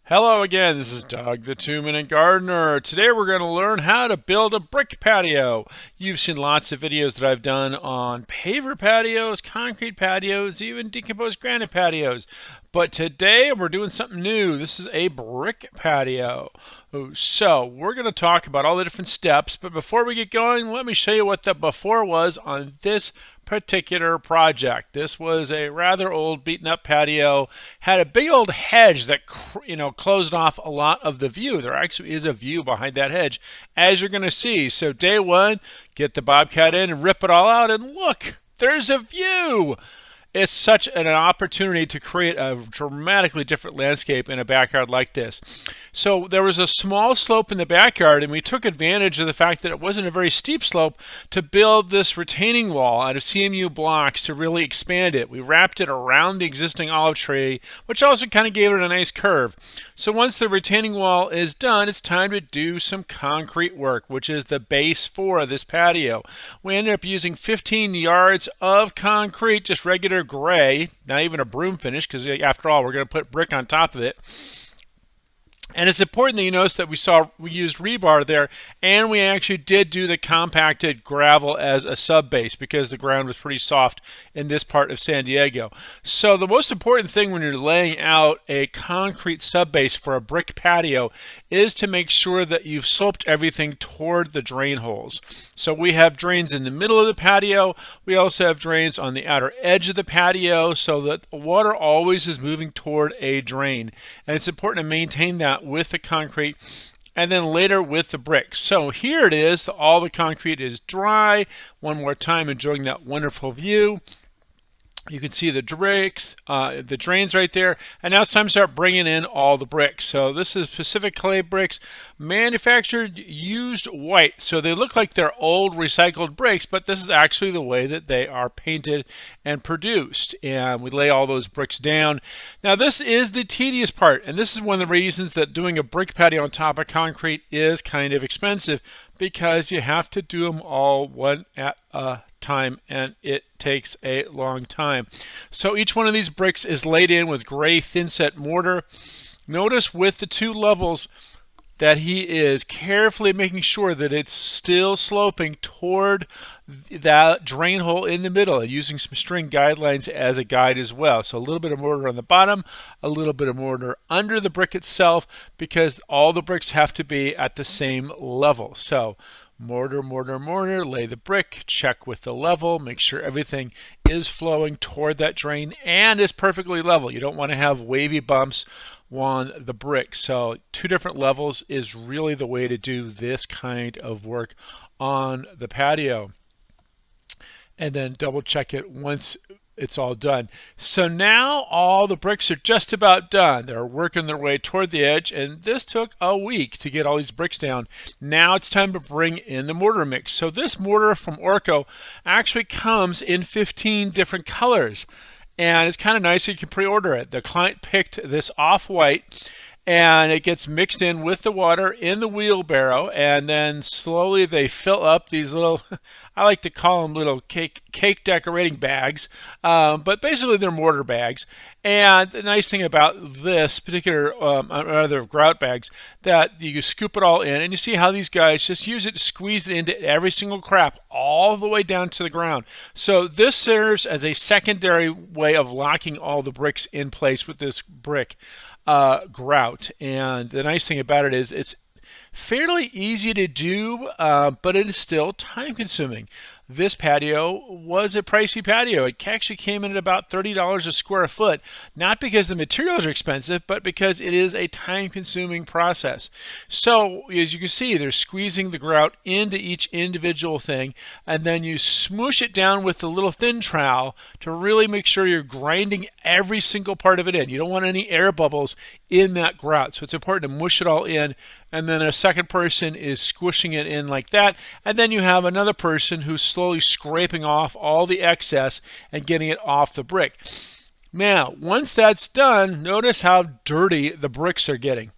Hello again, this is Doug the 2-Minute Gardener. Today we're going to learn how to build a brick patio. You've seen lots of videos that I've done on paver patios, concrete patios, even decomposed granite patios. But today we're doing something new. This is a brick patio. So we're going to talk about all the different steps, but before we get going, let me show you what the before was on this particular project. This was a rather old beaten up patio, had a big old hedge that closed off a lot of the view. There actually is a view behind that hedge, as you're going to see. So day one, get the bobcat in and rip it all out, and look, there's a view. It's such an opportunity to create a dramatically different landscape in a backyard like this. So there was a small slope in the backyard, and we took advantage of the fact that it wasn't a very steep slope to build this retaining wall out of CMU blocks to really expand it. We wrapped it around the existing olive tree, which also kind of gave it a nice curve. So once the retaining wall is done, it's time to do some concrete work, which is the base for this patio. We ended up using 15 yards of concrete, just regular gray, not even a broom finish, because after all, we're going to put brick on top of it. And it's important that you notice that we used rebar there, and we actually did do the compacted gravel as a sub base because the ground was pretty soft in this part of San Diego. So the most important thing when you're laying out a concrete sub base for a brick patio is to make sure that you've sloped everything toward the drain holes. So we have drains in the middle of the patio. We also have drains on the outer edge of the patio so that the water always is moving toward a drain. And it's important to maintain that with the concrete and then later with the bricks. So here it is, all the concrete is dry. One more time, enjoying that wonderful view. You can see the bricks, the drains right there, and now it's time to start bringing in all the bricks. So this is Pacific Clay bricks, manufactured used white. So they look like they're old recycled bricks, but this is actually the way that they are painted and produced. And we lay all those bricks down. Now this is the tedious part, and this is one of the reasons that doing a brick patio on top of concrete is kind of expensive, because you have to do them all one at a time, and it takes a long time. So each one of these bricks is laid in with gray thin-set mortar. Notice with the two levels that he is carefully making sure that it's still sloping toward that drain hole in the middle, and using some string guidelines as a guide as well. So a little bit of mortar on the bottom, a little bit of mortar under the brick itself, because all the bricks have to be at the same level. So mortar, mortar, mortar, lay the brick, check with the level, make sure everything is flowing toward that drain and is perfectly level. You don't want to have wavy bumps on the brick. So 2 different levels is really the way to do this kind of work on the patio. And then double check it once it's all done. So now all the bricks are just about done. They're working their way toward the edge, and this took a week to get all these bricks down. Now it's time to bring in the mortar mix. So this mortar from Orco actually comes in 15 different colors, and it's kind of nice. You can pre-order it. The client picked this off-white, and it gets mixed in with the water in the wheelbarrow, and then slowly they fill up these little, I like to call them little cake decorating bags, but basically they're mortar bags. And the nice thing about this particular, other grout bags, that you scoop it all in, and you see how these guys just use it to squeeze it into every single crap all the way down to the ground. So this serves as a secondary way of locking all the bricks in place with this brick grout. And the nice thing about it is it's fairly easy to do, but it is still time consuming. This patio was a pricey patio. It actually came in at about $30 a square foot, not because the materials are expensive, but because it is a time-consuming process. So as you can see, they're squeezing the grout into each individual thing, and then you smoosh it down with the little thin trowel to really make sure you're grinding every single part of it in. You don't want any air bubbles in that grout, so it's important to mush it all in. And then a second person is squishing it in like that, and then you have another person who's slowly scraping off all the excess and getting it off the brick. Now, once that's done, notice how dirty the bricks are getting.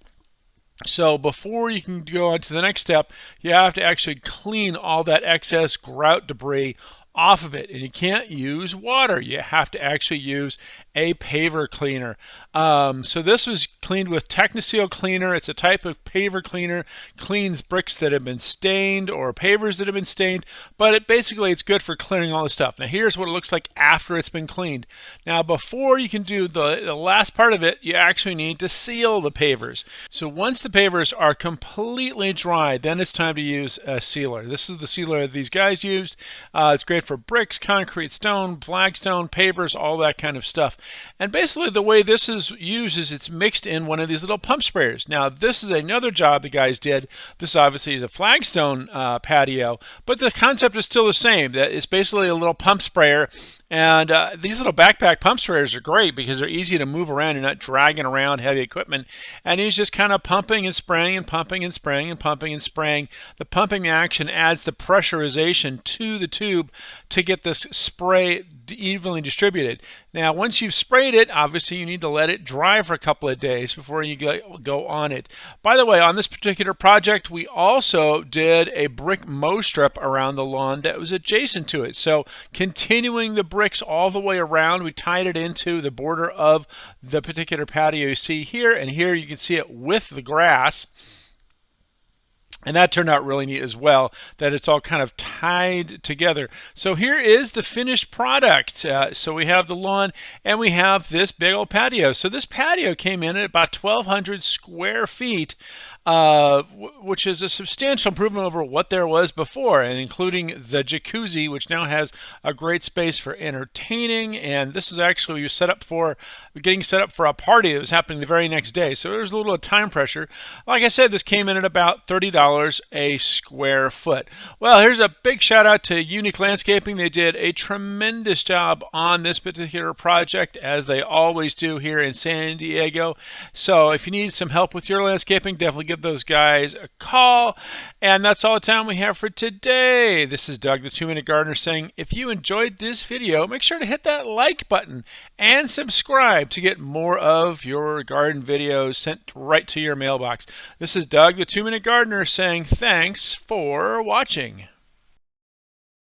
So before you can go on to the next step, you have to actually clean all that excess grout debris off of it, and you can't use water. You have to actually use a paver cleaner. So this was cleaned with Techniseal cleaner. It's a type of paver cleaner, cleans bricks that have been stained or pavers that have been stained, but basically it's good for clearing all the stuff. Now here's what it looks like after it's been cleaned. Now before you can do the last part of it, you actually need to seal the pavers. So once the pavers are completely dry, then it's time to use a sealer. This is the sealer that these guys used. It's great for bricks, concrete, stone, flagstone, pavers, all that kind of stuff. And basically the way this is used is it's mixed in one of these little pump sprayers. Now this is another job the guys did. This obviously is a flagstone patio, but the concept is still the same. That it's basically a little pump sprayer. And these little backpack pump sprayers are great because they're easy to move around. You're not dragging around heavy equipment. And he's just kind of pumping and spraying and pumping and spraying and pumping and spraying. The pumping action adds the pressurization to the tube to get this spray evenly distributed. Now, once you've sprayed it, obviously you need to let it dry for a couple of days before you go on it. By the way, on this particular project, we also did a brick mow strip around the lawn that was adjacent to it. So continuing the bricks all the way around, we tied it into the border of the particular patio you see here, and here you can see it with the grass. And that turned out really neat as well, that it's all kind of tied together. So here is the finished product. So we have the lawn and we have this big old patio. So this patio came in at about 1,200 square feet, which is a substantial improvement over what there was before, and including the jacuzzi, which now has a great space for entertaining. And this is actually getting set up for a party that was happening the very next day. So there's a little time pressure. Like I said, this came in at about $30 a square foot. Well, here's a big shout out to Unique Landscaping. They did a tremendous job on this particular project, as they always do here in San Diego. So if you need some help with your landscaping, definitely give those guys a call. And that's all the time we have for today. This is Doug, the 2-Minute Gardener, saying if you enjoyed this video, make sure to hit that like button and subscribe to get more of your garden videos sent right to your mailbox. This is Doug, the 2-Minute Gardener, saying thanks for watching.